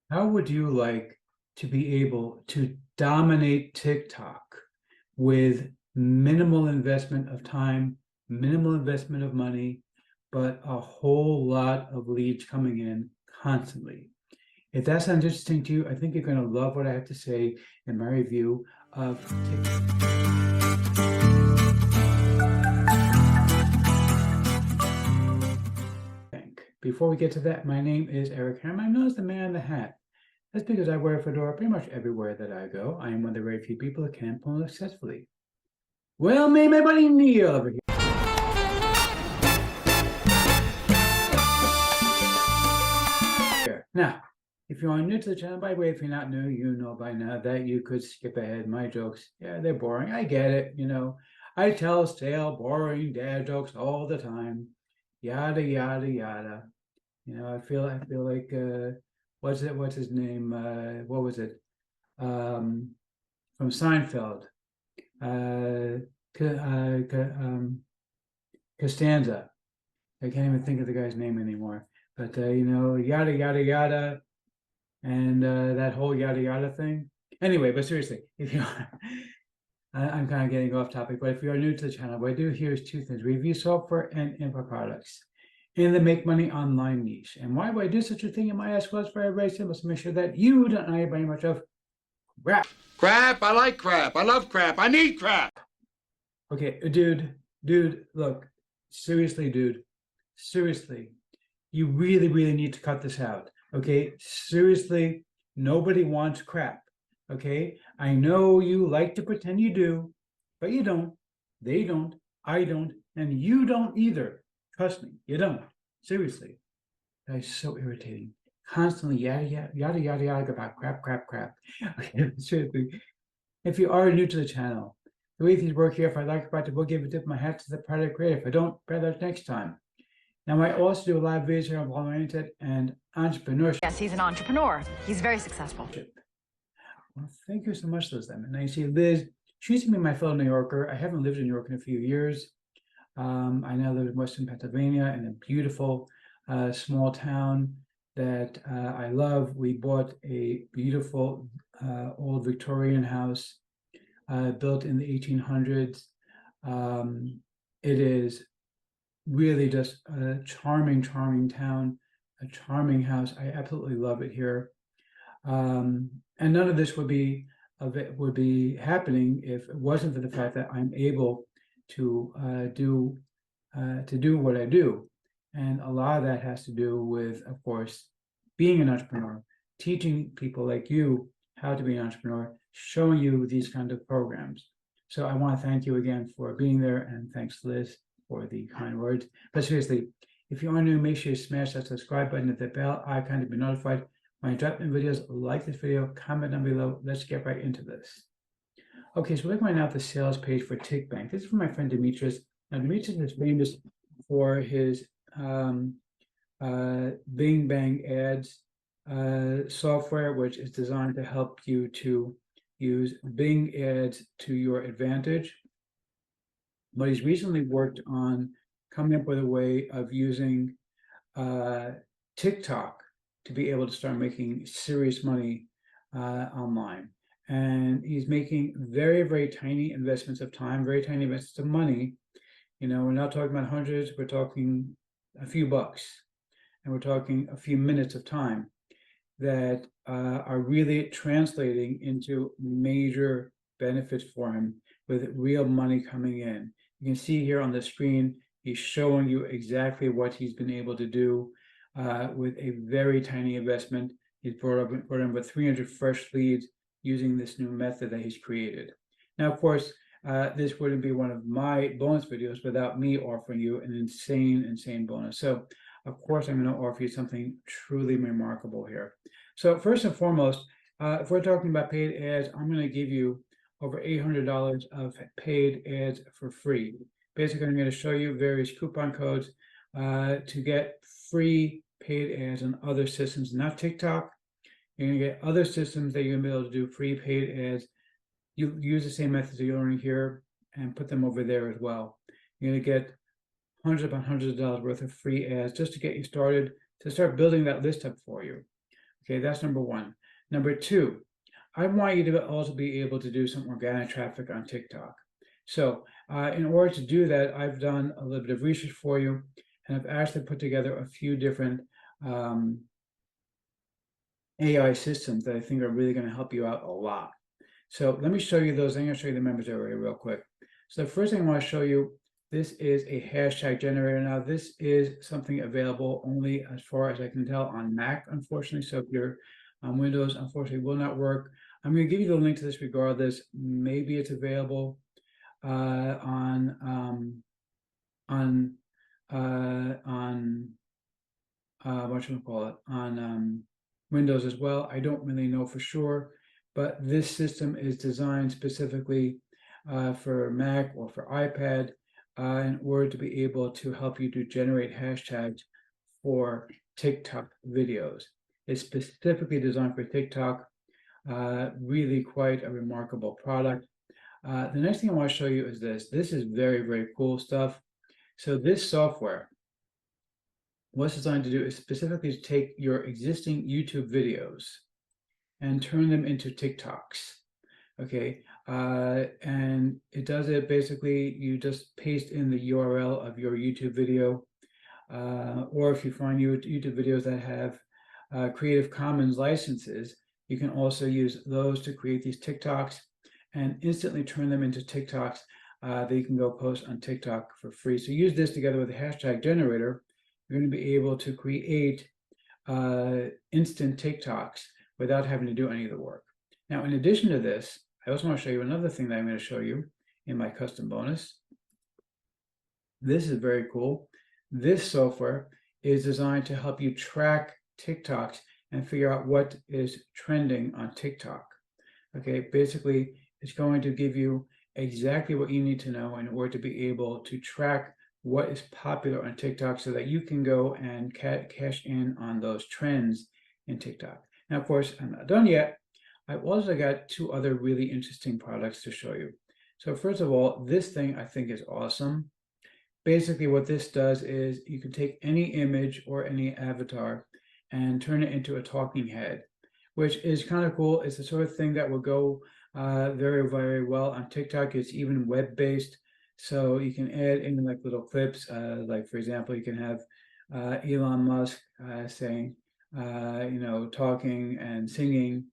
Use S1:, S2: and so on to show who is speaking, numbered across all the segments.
S1: How would you like to be able to dominate TikTok with minimal investment of time, minimal investment of money, but a whole lot of leads coming in constantly? If that sounds interesting to you, I think you're going to love what I have to say in my review of TikBank. Before we get to that, my name is Eric Ham. I'm known as the man in the hat. That's because I wear a fedora pretty much everywhere that I go. I am one of the very few people that can pull successfully. Well, me, my buddy Neil over here. Now, if you are new to the channel, by the way, if you're not new, you know by now that you could skip ahead. My jokes, yeah, they're boring. I get it, I tell stale, boring dad jokes all the time. Yada, yada, yada. I feel like what's his name? What was it? From Seinfeld. Costanza. I can't even think of the guy's name anymore. But yada yada yada, and that whole yada yada thing. Anyway, but seriously, if you are, I'm kind of getting off topic, but if you are new to the channel, what I do here is two things: review software and info products in the make money online niche. And why would I do such a thing? You might ask, well, it's very, very simple. To make sure that you don't know very much of crap.
S2: Crap, I like crap. I love crap. I need crap.
S1: Okay, dude, look, seriously, dude, seriously, you really, really need to cut this out. Okay, seriously, nobody wants crap. Okay, I know you like to pretend you do, but you don't. They don't. I don't, and you don't either. Trust me, you don't. Seriously, that is so irritating. Constantly yada yada yada yada yada about crap. Okay, seriously, if you are new to the channel, the way things work here, if I like about it, we'll give a tip of my hat to the product creator. If I don't, better next time. Now, I also do a live videos here on volume-oriented and entrepreneurship.
S3: Yes, he's an entrepreneur. He's very successful.
S1: Well, thank you so much, Liz. And I see Liz, she used to be my fellow New Yorker. I haven't lived in New York in a few years. I now live in Western Pennsylvania in a beautiful small town that I love. We bought a beautiful old Victorian house built in the 1800s. It is really just a charming town, a charming house. I absolutely love it here. And none of this would be happening if it wasn't for the fact that I'm able to do what I do. And a lot of that has to do with, of course, being an entrepreneur, teaching people like you how to be an entrepreneur, showing you these kind of programs. So I want to thank you again for being there, and thanks, Liz, for the kind words. But seriously, if you are new, make sure you smash that subscribe button and the bell icon to be notified when I drop in videos. Like this video, comment down below. Let's get right into this. Okay, so we're looking right now at the sales page for TikBank. This is from my friend Demetrius. Now, Demetrius is famous for his Bing Bang Ads software, which is designed to help you to use Bing ads to your advantage. But he's recently worked on coming up with a way of using TikTok to be able to start making serious money online. And he's making very, very tiny investments of time, very tiny investments of money. We're not talking about hundreds, we're talking a few bucks, and we're talking a few minutes of time that are really translating into major benefits for him with real money coming in. You can see here on the screen, he's showing you exactly what he's been able to do with a very tiny investment. He's brought in with 300 fresh leads using this new method that he's created. Now, of course, this wouldn't be one of my bonus videos without me offering you an insane bonus. So, of course, I'm going to offer you something truly remarkable here. So, first and foremost, if we're talking about paid ads, I'm going to give you over $800 of paid ads for free. Basically, I'm going to show you various coupon codes to get free paid ads on other systems, not TikTok. You're going to get other systems that you're going to be able to do free paid ads. You use the same methods that you're learning here and put them over there as well. You're going to get hundreds upon hundreds of dollars worth of free ads just to get you started, to start building that list up for you. Okay, that's number one. Number two, I want you to also be able to do some organic traffic on TikTok. So in order to do that, I've done a little bit of research for you, and I've actually put together a few different AI systems that I think are really going to help you out a lot. So let me show you those. I'm going to show you the members area real quick. So the first thing I want to show you, this is a hashtag generator. Now, this is something available only, as far as I can tell, on Mac, unfortunately. So if you're on Windows, unfortunately, will not work. I'm going to give you the link to this regardless. Maybe it's available on Windows as well. I don't really know for sure, but this system is designed specifically for Mac or for iPad in order to be able to help you to generate hashtags for TikTok videos. It's specifically designed for TikTok. Really quite a remarkable product. The next thing I want to show you is this. This is very, very cool stuff. So this software, what's designed to do is specifically to take your existing YouTube videos and turn them into TikToks. Okay, and it does it basically, you just paste in the URL of your YouTube video, or if you find YouTube videos that have Creative Commons licenses, you can also use those to create these TikToks and instantly turn them into TikToks that you can go post on TikTok for free. So use this together with the hashtag generator. You're going to be able to create instant TikToks without having to do any of the work. Now, in addition to this, I also want to show you another thing that I'm going to show you in my custom bonus. This is very cool. This software is designed to help you track TikToks and figure out what is trending on TikTok. Okay, basically, it's going to give you exactly what you need to know in order to be able to track what is popular on TikTok so that you can go and cash in on those trends in TikTok. Now, of course, I'm not done yet. I've also got two other really interesting products to show you. So first of all, this thing I think is awesome. Basically, what this does is you can take any image or any avatar and turn it into a talking head, which is kind of cool. It's the sort of thing that will go very, very well on TikTok. It's even web-based, so you can add in like little clips. Like for example, you can have Elon Musk saying, talking and singing.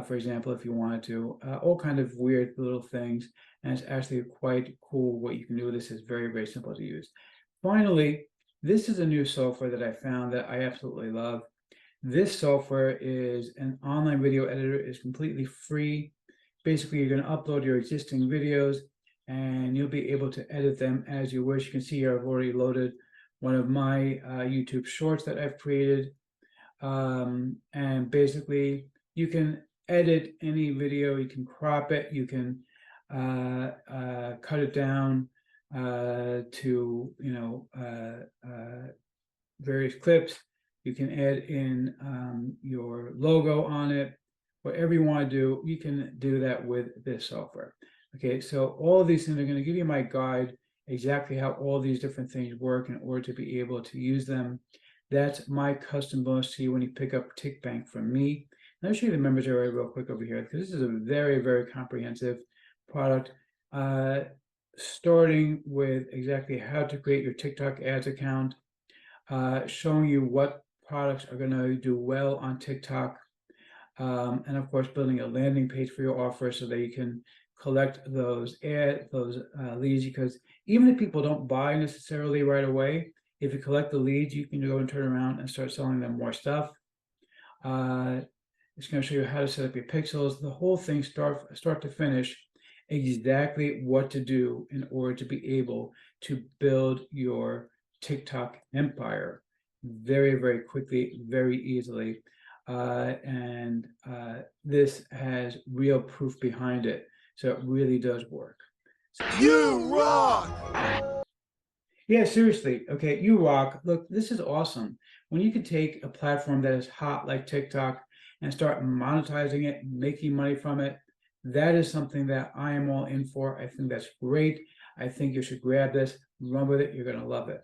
S1: For example, if you wanted to, all kind of weird little things. And it's actually quite cool what you can do. This is very, very simple to use. Finally, this is a new software that I found that I absolutely love. This software is an online video editor. It's completely free. Basically, you're going to upload your existing videos and you'll be able to edit them as you wish. You can see here I've already loaded one of my YouTube shorts that I've created. And basically, you can edit any video, you can crop it, you can cut it down to various clips. You can add in your logo on it. Whatever you want to do, you can do that with this software. Okay, so all of these things are going to give you my guide exactly how all these different things work in order to be able to use them. That's my custom bonus to you when you pick up TikBank from me. Let me show you the members area real quick over here, because this is a very, very comprehensive product, starting with exactly how to create your TikTok ads account, showing you what products are going to do well on TikTok, and of course, building a landing page for your offer so that you can collect those leads, because even if people don't buy necessarily right away, if you collect the leads, you can go and turn around and start selling them more stuff. It's going to show you how to set up your pixels, the whole thing start to finish, exactly what to do in order to be able to build your TikTok empire very, very quickly, very easily. And this has real proof behind it. So it really does work.
S2: You rock!
S1: Yeah, seriously. Okay, you rock. Look, this is awesome. When you can take a platform that is hot like TikTok and start monetizing it, making money from it, that is something that I am all in for. I think that's great. I think you should grab this, run with it. You're going to love it.